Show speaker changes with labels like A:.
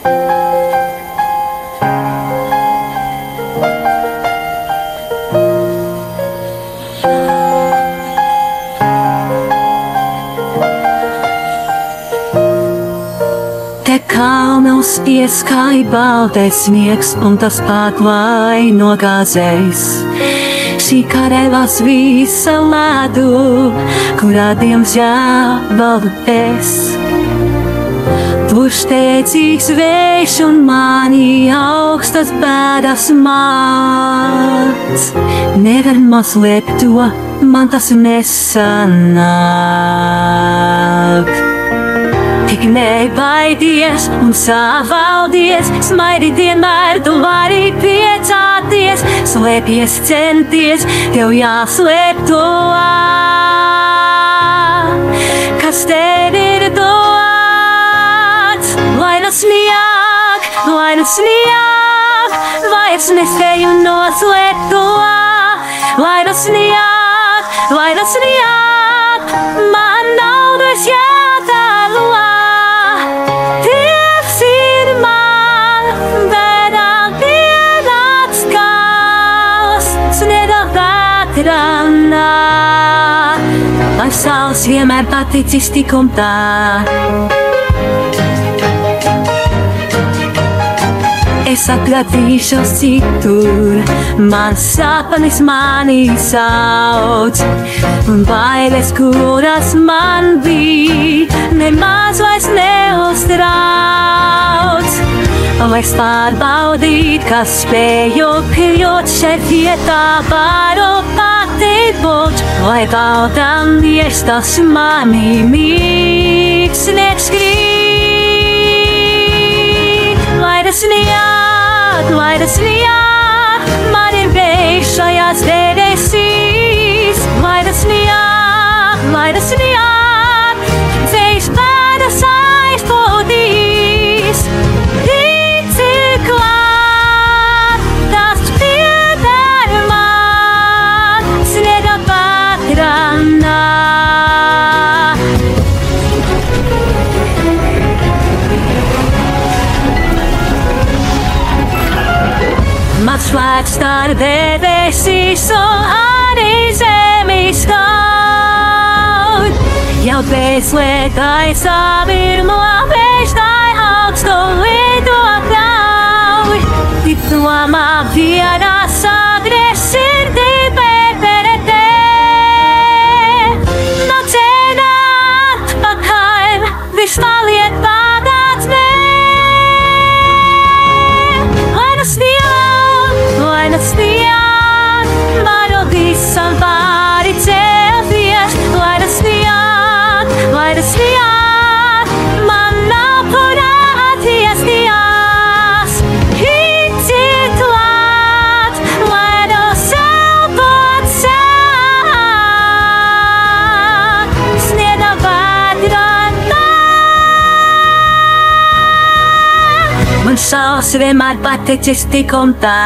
A: Te kalnos ieskāja baltais sniegs un tas pārklāja nogāzējs. Šī karēvās visa ledu, kurā diemžēl valdu es. Tur steidzīgs vējš un mani augstas bēdas māc. Nevar mazliet to, man tas nesanāk. Tik nebaidies un savaldies, smaidi vienmēr tu vari priecāties, slēpies centies, tev jāslēp to, kas tev ir dots. Lai nu snieg, vairs nespēju noslēpt to, lai nu snieg, man naudas jātēlo. Lai saules vienmēr paticis tik un tā. Es atradīšos citur, mans sapnis mani sauc, un bailes, kuras man bija, nemaz vairs neuztrauc. Lai pārbaudīt, kas spēju kļūt šeit vietā, varu pati būt, lai tautam iestas mani mīksnieks krīt. Lai tas snieg, man ir vējš šajās debesīs. Lai tas snieg, vējš bēdas aizpūtīs. Slēdz starp debesīs un arī zemes kaut. Jau bezlētai savirmo, vējš tai augstu lidot ļauj. Tik domā vienā sagriez sirdī pēperete. No ceļa atpakaļ, viss paliek bagāts mē. Lai nu snieg, varu visam pāri celties. Lai nu snieg, man nav kur attiesties. Ticit klāt, lai nu silpot sāk, sniega vētrā. Man saules vienmēr paticis tik un tā.